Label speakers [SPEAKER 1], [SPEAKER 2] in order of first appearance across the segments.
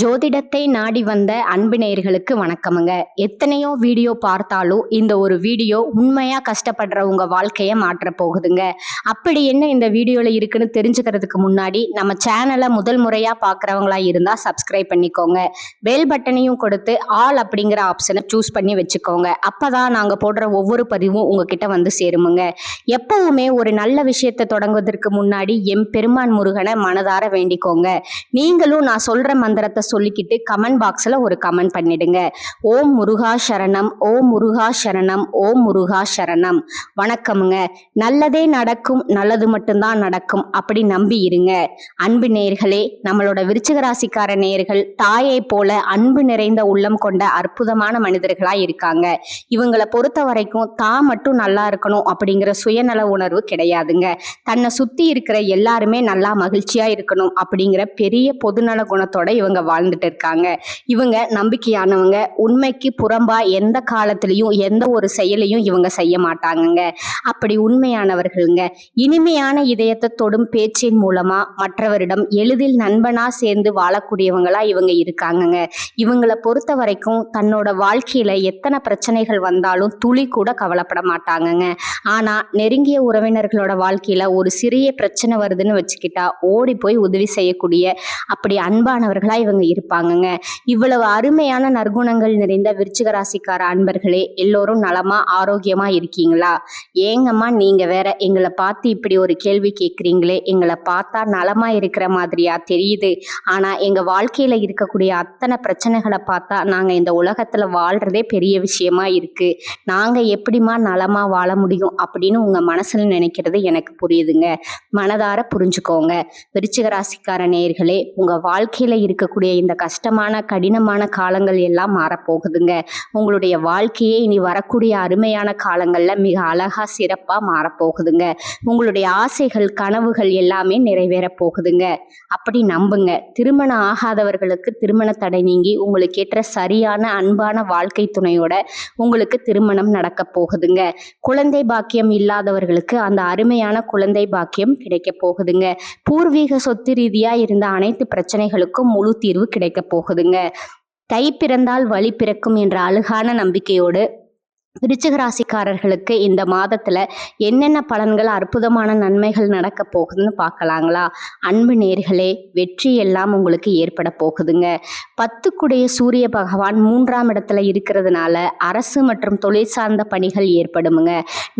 [SPEAKER 1] ஜோதிடத்தை நாடி வந்த அன்பு நேயர்களுக்கு வணக்கமுங்க. எத்தனையோ வீடியோ பார்த்தாலும் இந்த ஒரு வீடியோ உண்மையா கஷ்டப்படுற உங்க வாழ்க்கையை மாற்ற போகுதுங்க. அப்படி என்ன இந்த வீடியோல இருக்குன்னு தெரிஞ்சுக்கிறதுக்கு முன்னாடி நம்ம சேனலை முதல் முறையா பார்க்குறவங்களா இருந்தா சப்ஸ்கிரைப் பண்ணிக்கோங்க. பெல் பட்டனையும் கொடுத்து ஆல் அப்படிங்கிற ஆப்ஷனை சூஸ் பண்ணி வச்சுக்கோங்க. அப்பதான் நாங்க போடுற ஒவ்வொரு பதிவும் உங்ககிட்ட வந்து சேருமுங்க. எப்பவுமே ஒரு நல்ல விஷயத்தை தொடங்குவதற்கு முன்னாடி எம் பெருமான் முருகனை மனதார வேண்டிக்கோங்க. நீங்களும் நான் சொல்ற மந்திரத்தை சொல்லிக்கிட்டு கமெண்ட் பாக்ஸ்ல ஒரு கமெண்ட் பண்ணிடுங்க. ஓம் முருகா சரணம், ஓம் முருகா சரணம், ஓம் முருகா சரணம். வணக்கமுங்க. நல்லதே நடக்கும், நல்லது மட்டும்தான் நடக்கும் அப்படி நம்பி இருங்க. அன்பு நேயர்களே, நம்மளோட விருச்சிக ராசிக்கார நேயர்கள் தாயை போல அன்பு நிறைந்த உள்ளம் கொண்ட அற்புதமான மனிதர்களா இருக்காங்க. இவங்களை பொறுத்த வரைக்கும் தான் மட்டும் நல்லா இருக்கணும் அப்படிங்கிற சுயநல உணர்வு கிடையாதுங்க. தன்னை சுத்தி இருக்கிற எல்லாருமே நல்லா மகிழ்ச்சியா இருக்கணும் அப்படிங்கிற பெரிய பொதுநல குணத்தோட இவங்க வாழ்ந்துட்டு இருக்காங்க. இவங்க நம்பிக்கையானவங்க. உண்மைக்கு புறம்பா எந்த காலத்திலையும் எந்த ஒரு செயலையும் இவங்க செய்ய மாட்டாங்கங்க. அப்படி உண்மையானவர்களுங்க. இனிமையான இதயத்தை தொடும் பேச்சின் மூலமா மற்றவரிடம் எளிதில் நண்பனா சேர்ந்து வாழக்கூடியவங்களா இவங்க இருக்காங்கங்க. இவங்களை பொறுத்த வரைக்கும் தன்னோட வாழ்க்கையில எத்தனை பிரச்சனைகள் வந்தாலும் துளி கூட கவலைப்பட மாட்டாங்கங்க. ஆனா நெருங்கிய உறவினர்களோட வாழ்க்கையில ஒரு சிறிய பிரச்சனை வருதுன்னு வச்சுக்கிட்டா ஓடி போய் உதவி செய்யக்கூடிய அப்படி அன்பானவர்களா இவங்க இருப்பாங்கங்க. இவ்வளவு அருமையான நற்குணங்கள் நிறைந்த விருச்சிக ராசிக்கார அன்பர்களே, எல்லோரும் நலமா ஆரோக்கியமா இருக்கீங்களா? ஏங்கம்மா நீங்க வேற எங்களை பார்த்து இப்படி ஒரு கேள்வி கேட்குறீங்களே, எங்களை பார்த்தா நலமா இருக்கிற மாதிரியா தெரியுது, ஆனா எங்க வாழ்க்கையில இருக்கக்கூடிய அத்தனை பிரச்சனைகளை பார்த்தா நாங்க இந்த உலகத்துல வாழ்றதே பெரிய விஷயமா இருக்கு, நாங்க எப்படிமா நலமா வாழ முடியும் அப்படின்னு உங்க மனசுல நினைக்கிறது எனக்கு புரியுதுங்க. மனதார புரிஞ்சுக்கோங்க. விருச்சிக ராசிக்கார நேயர்களே, உங்க வாழ்க்கையில இருக்கக்கூடிய இந்த கஷ்டமான கடினமான காலங்கள் எல்லாம் மாறப்போகுதுங்க. உங்களுடைய வாழ்க்கையே இனி வரக்கூடிய அருமையான காலங்கள்ல மிக அழகா சிறப்பா மாறப்போகுதுங்க. உங்களுடைய ஆசைகள் கனவுகள் எல்லாமே நிறைவேற போகுதுங்க. அப்படி நம்புங்க. திருமணம் ஆகாதவர்களுக்கு திருமண தடை நீங்கி உங்களுக்கு ஏற்ற சரியான அன்பான வாழ்க்கை துணையோட உங்களுக்கு திருமணம் நடக்க போகுதுங்க. குழந்தை பாக்கியம் இல்லாதவர்களுக்கு அந்த அருமையான குழந்தை பாக்கியம் கிடைக்க போகுதுங்க. பூர்வீக சொத்து ரீதியா இருந்த அனைத்து பிரச்சனைகளுக்கும் முழு தீர்வு கிடைக்க போகுதுங்க. தை பிறந்தால் வழி பிறக்கும் என்ற அழகான நம்பிக்கையோடு விருச்சிக ராசிக்காரர்களுக்கு இந்த மாதத்துல என்னென்ன பலன்கள் அற்புதமான நன்மைகள் நடக்க போகுதுன்னு பார்க்கலாங்களா? அன்பு நேர்களே, வெற்றி எல்லாம் உங்களுக்கு ஏற்பட போகுதுங்க. 10க்குடைய சூரிய பகவான் 3ஆம் இடத்துல இருக்கிறதுனால அரசு மற்றும் தொழில் சார்ந்த பணிகள் ஏற்படுமுங்க.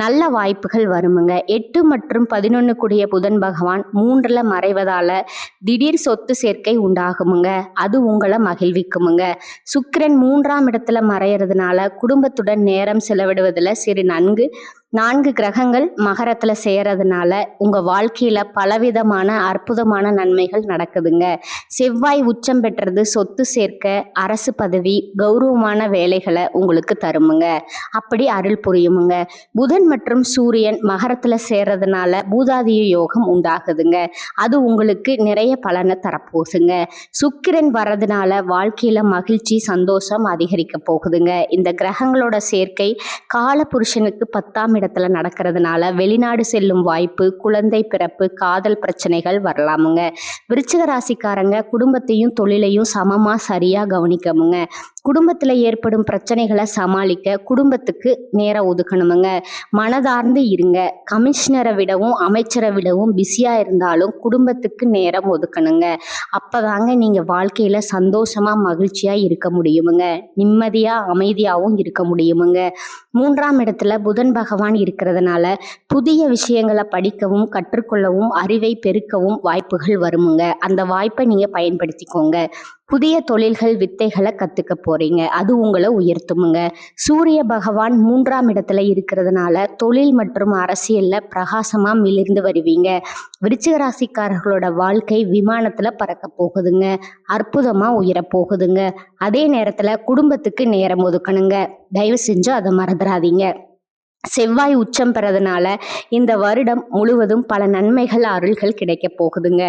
[SPEAKER 1] நல்ல வாய்ப்புகள் வருமுங்க. 8 மற்றும் 11க்குடைய புதன் பகவான் 3ல மறைவதால திடீர் சொத்து சேர்க்கை உண்டாகுமுங்க. அது உங்களை மகிழ்விக்குமுங்க. சுக்கிரன் 3ஆம் இடத்துல மறையறதுனால குடும்பத்துடன் நேரம் செலவிடுவதில் சிறு 4 கிரகங்கள் மகரத்துல சேரதுனால உங்க வாழ்க்கையில பலவிதமான அற்புதமான நன்மைகள் நடக்குதுங்க. செவ்வாய் உச்சம் பெற்றது சொத்து சேர்க்க, அரசு பதவி, கௌரவமான வேலைகளை உங்களுக்கு தருமுங்க. அப்படி அருள் புரியுமுங்க. புதன் மற்றும் சூரியன் மகரத்துல சேர்றதுனால பூதாதிய யோகம் உண்டாகுதுங்க. அது உங்களுக்கு நிறைய பலனை தரப்போகுதுங்க. சுக்கிரன் வர்றதுனால வாழ்க்கையில மகிழ்ச்சி சந்தோஷம் அதிகரிக்க போகுதுங்க. இந்த கிரகங்களோட சேர்க்கை கால புருஷனுக்கு 10ஆம் இடத்துல நடக்கிறதுனால வெளிநாடு செல்லும் வாய்ப்பு, குழந்தை பிறப்பு, காதல் பிரச்சனைகள் வரலாமுங்க. விருச்சிக ராசிக்காரங்க குடும்பத்தையும் தொழிலையும் சமமா சரியா கவனிக்கமுங்க. குடும்பத்துல ஏற்படும் பிரச்சனைகளை சமாளிக்க குடும்பத்துக்கு நேரம் ஒதுக்கணுமுங்க. மனதார்ந்து இருங்க. கமிஷனரை விடவும் அமைச்சரை விடவும் பிஸியா இருந்தாலும் குடும்பத்துக்கு நேரம் ஒதுக்கணுங்க. அப்பதாங்க நீங்க வாழ்க்கையில சந்தோஷமா மகிழ்ச்சியா இருக்க முடியுமுங்க. நிம்மதியா அமைதியாகவும் இருக்க முடியுமுங்க. 3ஆம் இடத்துல புதன் பகவான் இருக்கிறதுனால புதிய விஷயங்களை படிக்கவும் கற்றுக்கொள்ளவும் அறிவை பெருக்கவும் வாய்ப்புகள் வருமுங்க. அந்த வாய்ப்பை நீங்க பயன்படுத்திக்கோங்க. புதிய தொழில்கள் வித்தைகளை கத்துக்க போறீங்க. அது உங்களை உயர்த்துமுங்க. சூரிய பகவான் 3ஆம் இடத்துல இருக்கிறதுனால தொழில் மற்றும் அரசியல்ல பிரகாசமா மிளிர்ந்து வருவீங்க. விருச்சிக ராசிக்காரர்களோட வாழ்க்கை விமானத்துல பறக்க போகுதுங்க. அற்புதமா உயர போகுதுங்க. அதே நேரத்துல குடும்பத்துக்கு நேரம் ஒதுக்கணுங்க. தயவு செஞ்சு அதை மறந்துடாதீங்க. செவ்வாய் உச்சம் பெறதுனால இந்த வருடம் முழுவதும் பல நன்மைகள் அருள்கள் கிடைக்க போகுதுங்க.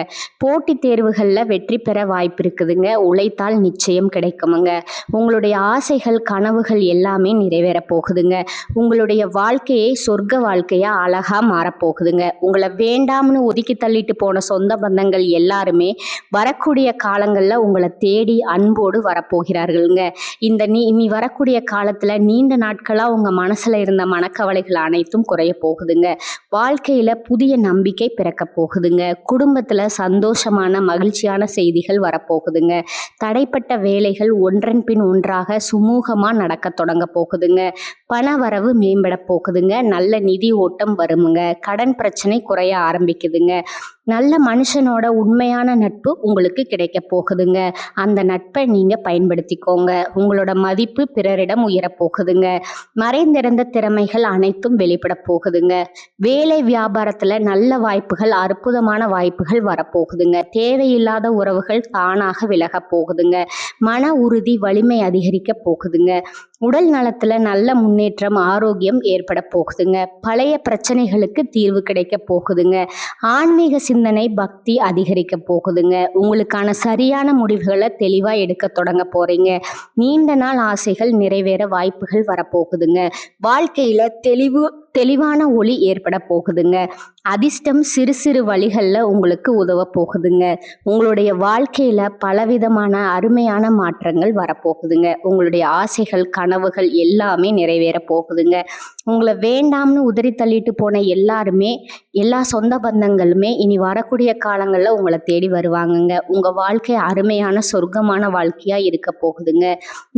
[SPEAKER 1] போட்டித் தேர்வுகளில் வெற்றி பெற வாய்ப்பு இருக்குதுங்க. உழைத்தால் நிச்சயம் கிடைக்குமுங்க. உங்களுடைய ஆசைகள் கனவுகள் எல்லாமே நிறைவேற போகுதுங்க. உங்களுடைய வாழ்க்கையை சொர்க்க வாழ்க்கையா அழகா மாறப்போகுதுங்க. உங்களை வேண்டாம்னு ஒதுக்கி தள்ளிட்டு போன சொந்த பந்தங்கள் எல்லாருமே வரக்கூடிய காலங்களில் உங்களை தேடி அன்போடு வரப்போகிறார்கள்ங்க. இந்த இனி வரக்கூடிய காலத்தில் நீண்ட நாட்களாக உங்கள் மனசில் இருந்த மனக்கவலைகள் அனைத்தும் குறைய போகுதுங்க. வாழ்க்கையில் புதிய நம்பிக்கை பிறக்க போகுதுங்க. குடும்பத்தில் சந்தோஷமான மகிழ்ச்சியான செய்திகள் வரப்போகுதுங்க. தடைப்பட்ட வேலைகள் ஒன்றன் பின் ஒன்றாக சுமூகமாக நடக்க தொடங்க போகுதுங்க. பண வரவு மேம்பட போகுதுங்க. நல்ல நிதி ஓட்டம் வருமுங்க. கடன் பிரச்சனை குறைய ஆரம்பிக்குதுங்க. நல்ல மனுஷனோட உண்மையான நட்பு உங்களுக்கு கிடைக்க போகுதுங்க. அந்த நட்பை நீங்கள் பயன்படுத்திக்கோங்க. உங்களோட மதிப்பு பிறரிடம் உயரப்போகுதுங்க. மறைந்திருந்த திறமைகள் அனைத்தும் வெளிப்பட போகுதுங்க. வேலை வியாபாரத்தில் நல்ல வாய்ப்புகள் அற்புதமான வாய்ப்புகள் வரப்போகுதுங்க. தேவையில்லாத உறவுகள் தானாக விலக போகுதுங்க. மன உறுதி வலிமை அதிகரிக்க போகுதுங்க. உடல் நலத்தில் நல்ல முன்னேற்றம் ஆரோக்கியம் ஏற்பட போகுதுங்க. பழைய பிரச்சனைகளுக்கு தீர்வு கிடைக்க போகுதுங்க. ஆன்மீக சிந்தனை பக்தி அதிகரிக்க போகுதுங்க. உங்களுக்கான சரியான முடிவுகளை தெளிவாக எடுக்க தொடங்க போறீங்க. நீண்ட நாள் ஆசைகள் நிறைவேற வாய்ப்புகள் வரப்போகுதுங்க. வாழ்க்கையில தெளிவான ஒளி ஏற்பட போகுதுங்க. அதிர்ஷ்டம் சிறு சிறு வழிகளில் உங்களுக்கு உதவ போகுதுங்க. உங்களுடைய வாழ்க்கையில பலவிதமான அருமையான மாற்றங்கள் வரப்போகுதுங்க. உங்களுடைய ஆசைகள் கனவுகள் எல்லாமே நிறைவேற போகுதுங்க. உங்களை வேண்டாம்னு உதறி தள்ளிட்டு போன எல்லா சொந்த பந்தங்களுமே இனி வரக்கூடிய காலங்களில் உங்களை தேடி வருவாங்கங்க. உங்கள் வாழ்க்கை அருமையான சொர்க்கமான வாழ்க்கையாக இருக்க போகுதுங்க.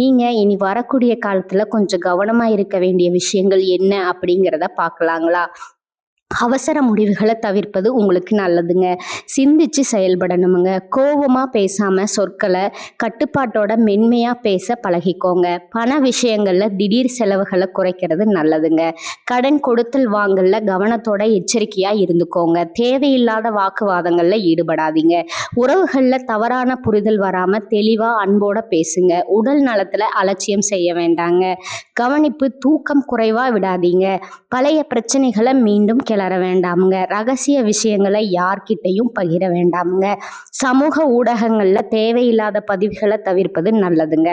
[SPEAKER 1] நீங்கள் இனி வரக்கூடிய காலத்தில் கொஞ்சம் கவனமாக இருக்க வேண்டிய விஷயங்கள் என்ன அப்படிங்கிறத பார்க்கலாங்களா? அவசர முடிவுகளை தவிர்ப்பது உங்களுக்கு நல்லதுங்க. சிந்திச்சு செயல்படணுமுங்க. கோபமாக பேசாமல் சொற்களை கட்டுப்பாட்டோட மென்மையாக பேச பழகிக்கோங்க. பண விஷயங்களில் திடீர் செலவுகளை குறைக்கிறது நல்லதுங்க. கடன் கொடுத்தல் வாங்கல கவனத்தோட எச்சரிக்கையாக இருந்துக்கோங்க. தேவையில்லாத வாக்குவாதங்களில் ஈடுபடாதீங்க. உறவுகளில் தவறான புரிதல் வராமல் தெளிவாக அன்போட பேசுங்க. உடல் நலத்தில் அலட்சியம் செய்ய வேண்டாங்க. கவனிப்பு தூக்கம் குறைவாக விடாதீங்க. பழைய பிரச்சனைகளை மீண்டும் கிளற வேண்டாமுங்க. ரகசிய விஷயங்களை யார்கிட்டையும் பகிர வேண்டாமுங்க. சமூக ஊடகங்கள்ல தேவையில்லாத பதிவுகளை தவிர்ப்பது நல்லதுங்க.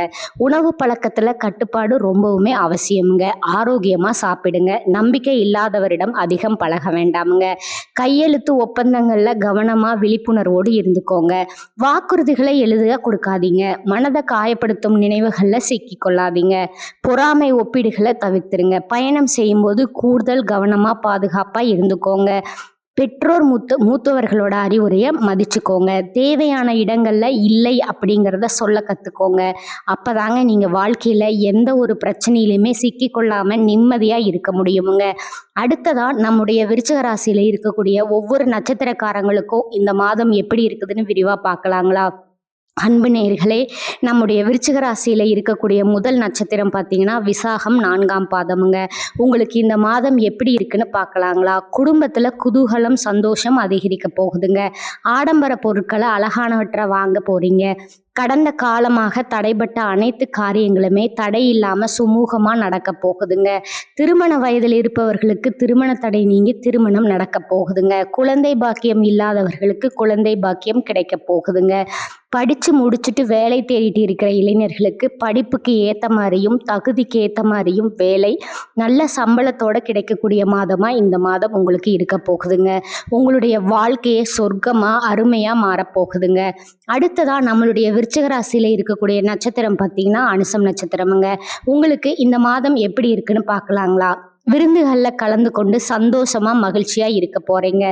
[SPEAKER 1] உணவு பழக்கத்துல கட்டுப்பாடு ரொம்பவுமே அவசியமுங்க. ஆரோக்கியமா சாப்பிடுங்க. நம்பிக்கை இல்லாதவரிடம் அதிகம் பழக வேண்டாமுங்க. கையெழுத்து ஒப்பந்தங்கள்ல கவனமா விழிப்புணர்வோடு இருந்துக்கோங்க. வாக்குறுதிகளை எளிதாக கொடுக்காதீங்க. மனதை காயப்படுத்தும் நினைவுகள்ல சிக்கி கொள்ளாதீங்க. பொறாமை ஒப்பீடுகளை தவிர்த்துருங்க. பயணம் செய்யும்போது கூடுதல் கவனமா பாதுகாப்பா இருந்துக்கோங்க. பெற்றோர் மூத்தவர்களோட அறிவுரையை மதிச்சுக்கோங்க. தேவையான இடங்கள்ல இல்லை அப்படிங்கிறத சொல்ல கற்றுக்கோங்க. அப்போதாங்க நீங்கள் வாழ்க்கையில் எந்த ஒரு பிரச்சனையிலுமே சிக்கி கொள்ளாமல் நிம்மதியாக இருக்க முடியுமுங்க. அடுத்ததான் நம்முடைய விருச்சிக ராசியில் இருக்கக்கூடிய ஒவ்வொரு நட்சத்திரக்காரங்களுக்கும் இந்த மாதம் எப்படி இருக்குதுன்னு விரிவாக பார்க்கலாங்களா? அன்பு நேயர்களே, நம்முடைய விருச்சிக ராசியில் இருக்கக்கூடிய முதல் நட்சத்திரம் பார்த்தீங்கன்னா விசாகம் 4ஆம் பாதமுங்க. உங்களுக்கு இந்த மாதம் எப்படி இருக்குன்னு பார்க்கலாங்களா? குடும்பத்தில் குதூகலம் சந்தோஷம் அதிகரிக்க போகுதுங்க. ஆடம்பர பொருட்களை அழகானவற்றை வாங்க போறீங்க. கடந்த காலமாக தடைபட்ட அனைத்து காரியங்களுமே தடை இல்லாமல் சுமூகமாக நடக்க போகுதுங்க. திருமண வயதில் இருப்பவர்களுக்கு திருமண தடை நீங்கி திருமணம் நடக்க போகுதுங்க. குழந்தை பாக்கியம் இல்லாதவர்களுக்கு குழந்தை பாக்கியம் கிடைக்க போகுதுங்க. படித்து முடிச்சுட்டு வேலை தேடிட்டு இருக்கிற இளைஞர்களுக்கு படிப்புக்கு ஏற்ற மாதிரியும் தகுதிக்கு ஏற்ற மாதிரியும் வேலை நல்ல சம்பளத்தோட கிடைக்கக்கூடிய மாதமாக இந்த மாதம் உங்களுக்கு இருக்க போகுதுங்க. உங்களுடைய வாழ்க்கையை சொர்க்கமாக அருமையாக மாறப்போகுதுங்க. அடுத்ததாக நம்மளுடைய விருச்சிக ராசியில் இருக்கக்கூடிய நட்சத்திரம் பார்த்தீங்கன்னா அனுசம் நட்சத்திரமுங்க. உங்களுக்கு இந்த மாதம் எப்படி இருக்குன்னு பார்க்கலாங்களா? விருந்துகளில் கலந்து கொண்டு சந்தோஷமாக மகிழ்ச்சியாக இருக்க போகிறீங்க.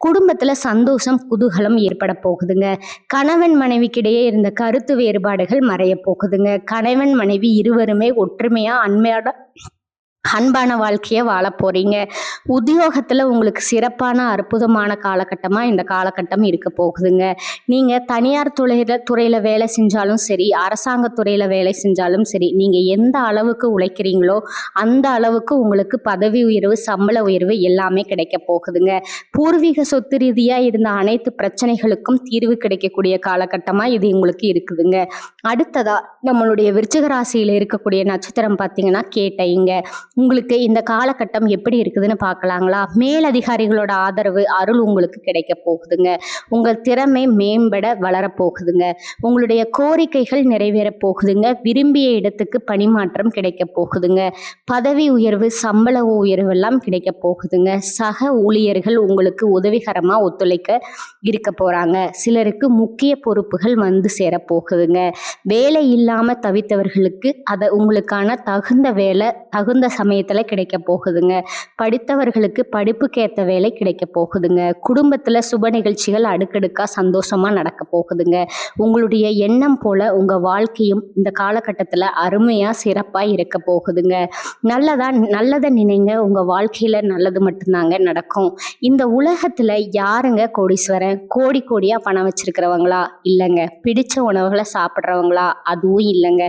[SPEAKER 1] குடும்பத்தில் சந்தோஷம் குதூகலம் ஏற்பட போகுதுங்க. கணவன் மனைவிக்கிடையே இருந்த கருத்து வேறுபாடுகள் மறைய போகுதுங்க. கணவன் மனைவி இருவருமே ஒற்றுமையாக அன்பான வாழ்க்கையை வாழ போறீங்க. உத்தியோகத்தில் உங்களுக்கு சிறப்பான அற்புதமான காலகட்டமாக இந்த காலகட்டம் இருக்க போகுதுங்க. நீங்கள் தனியார் துறையில் வேலை செஞ்சாலும் சரி, அரசாங்க துறையில் வேலை செஞ்சாலும் சரி, நீங்கள் எந்த அளவுக்கு உழைக்கிறீங்களோ அந்த அளவுக்கு உங்களுக்கு பதவி உயர்வு சம்பள உயர்வு எல்லாமே கிடைக்க போகுதுங்க. பூர்வீக சொத்து ரீதியாக இருந்த அனைத்து பிரச்சனைகளுக்கும் தீர்வு கிடைக்கக்கூடிய காலகட்டமாக இது உங்களுக்கு இருக்குதுங்க. அடுத்ததா நம்மளுடைய விருச்சிக ராசியில் இருக்கக்கூடிய நட்சத்திரம் பார்த்தீங்கன்னா கேட்டைங்க. உங்களுக்கு இந்த காலகட்டம் எப்படி இருக்குதுன்னு பார்க்கலாங்களா? மேலதிகாரிகளோட ஆதரவு, அருள் உங்களுக்கு கிடைக்க போகுதுங்க. உங்கள் திறமை மேம்பட வளரப்போகுதுங்க. உங்களுடைய கோரிக்கைகள் நிறைவேறப் போகுதுங்க. விரும்பிய இடத்துக்கு பணிமாற்றம் கிடைக்க போகுதுங்க. பதவி உயர்வு, சம்பள உயர்வு எல்லாம் கிடைக்க போகுதுங்க. சக ஊழியர்கள் உங்களுக்கு உதவிகரமா ஒத்துழைக்க இருக்க போறாங்க. சிலருக்கு முக்கிய பொறுப்புகள் வந்து சேரப் போகுதுங்க. வேலை இல்லாம தவித்தவர்களுக்கு உங்களுக்கான தகுந்த வேலை தகுந்த சமயத்துல கிடைக்க போகுதுங்க. படித்தவர்களுக்கு படிப்புக்கேத்த வேலை கிடைக்க போகுதுங்க. குடும்பத்துல சுப நிகழ்ச்சிகள் அடுக்கடுக்கா சந்தோஷமா நடக்க போகுதுங்க. உங்களுடைய எண்ணம் போல உங்க வாழ்க்கையும் இந்த காலகட்டத்துல அருமையா சிறப்பா இருக்க போகுதுங்க. நல்லதை நினைங்க, உங்க வாழ்க்கையில நல்லது மட்டும்தாங்க நடக்கும். இந்த உலகத்துல யாருங்க கோடீஸ்வரன்? கோடி கோடியா பணம் வச்சிருக்கிறவங்களா? இல்லைங்க. பிடிச்ச உணவுகளை சாப்பிட்றவங்களா? அதுவும் இல்லைங்க.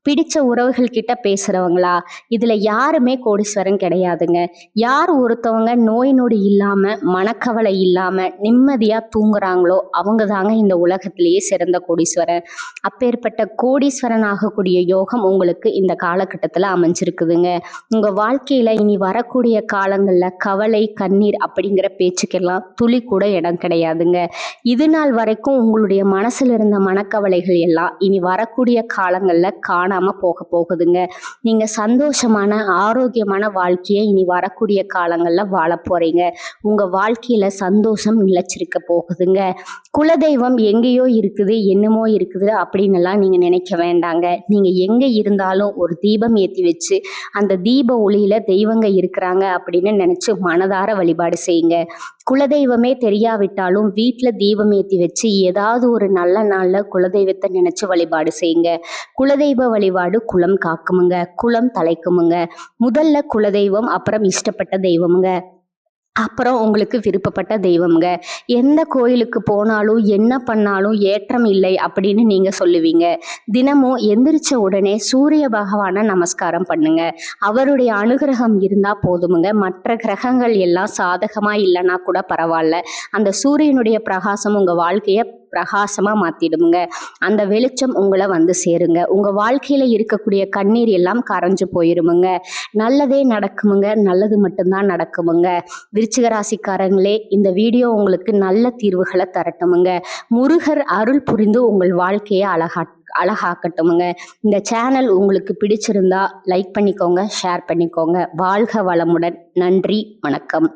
[SPEAKER 1] பிடிச்ச உறவுகள் கிட்ட பேசுறவங்களா? இதுல யாருமே கோடீஸ்வரன் கிடையாதுங்க. யார் ஒருத்தவங்க நோய் நொடி இல்லாம மனக்கவலை இல்லாம நிம்மதியா தூங்குறாங்களோ அவங்க தாங்க இந்த உலகத்திலேயே சிறந்த கோடீஸ்வரன். அப்பேற்பட்ட கோடீஸ்வரன் ஆகக்கூடிய யோகம் உங்களுக்கு இந்த காலகட்டத்துல அமைஞ்சிருக்குதுங்க. உங்க வாழ்க்கையில இனி வரக்கூடிய காலங்கள்ல கவலை கண்ணீர் அப்படிங்கிற பேச்சுக்கெல்லாம் துளி கூட இடம் கிடையாதுங்க. இது நாள் வரைக்கும் உங்களுடைய மனசுல இருந்த மனக்கவலைகள் எல்லாம் இனி வரக்கூடிய காலங்கள்ல காணாம போக போகுதுங்க. நீங்க சந்தோஷமான ஆரோக்கியமான வாழ்க்கையை இனி வரக்கூடிய காலங்கள்ல வாழ போறீங்க. உங்க வாழ்க்கையில சந்தோஷம் நிலைச்சிருக்க போகுதுங்க. குலதெய்வம் எங்கேயோ இருக்குது, என்னமோ இருக்குது அப்படின்னு எல்லாம் நீங்க நினைக்க வேண்டாங்க. நீங்க எங்க இருந்தாலும் ஒரு தீபம் ஏற்றி வச்சு அந்த தீப ஒளியில தெய்வங்க இருக்கிறாங்க அப்படின்னு நினைச்சு மனதார வழிபாடு செய்யுங்க. குலதெய்வமே தெரியாவிட்டாலும் வீட்டில் தீபம் ஏற்றி வச்சு ஏதாவது ஒரு நல்ல நாளில் குலதெய்வத்தை நினச்சி வழிபாடு செய்யுங்க. குலதெய்வ வழிபாடு குலம் காக்குமுங்க, குலம் தலைக்குமுங்க. முதல்ல குலதெய்வம், அப்புறம் இஷ்டப்பட்ட தெய்வமுங்க, அப்புறம் உங்களுக்கு விருப்பப்பட்ட தெய்வம்ங்க. எந்த கோயிலுக்கு போனாலும் என்ன பண்ணாலும் ஏற்றம் இல்லை அப்படின்னு நீங்க சொல்லுவீங்க. தினமும் எந்திரிச்ச உடனே சூரிய பகவானை நமஸ்காரம் பண்ணுங்க. அவருடைய அனுகிரகம் இருந்தா போதுமுங்க. மற்ற கிரகங்கள் எல்லாம் சாதகமா இல்லைன்னா கூட பரவாயில்ல. அந்த சூரியனுடைய பிரகாசம் உங்க வாழ்க்கைய பிரகாசமா மாத்திடுமுங்க. அந்த வெளிச்சம் உங்களை வந்து சேருங்க. உங்க வாழ்க்கையில இருக்கக்கூடிய கண்ணீர் எல்லாம் கரைஞ்சு போயிருமுங்க. நல்லதே நடக்குமுங்க. நல்லது மட்டும்தான் நடக்குமுங்க. விருச்சிக ராசிக்காரங்களே, இந்த வீடியோ உங்களுக்கு நல்ல தீர்வுகளை தரட்டுமுங்க. முருகர் அருள் புரிந்து உங்கள் வாழ்க்கையை அழகாக்கட்டுமுங்க. இந்த சேனல் உங்களுக்கு பிடிச்சிருந்தா லைக் பண்ணிக்கோங்க, ஷேர் பண்ணிக்கோங்க. வாழ்க வளமுடன். நன்றி, வணக்கம்.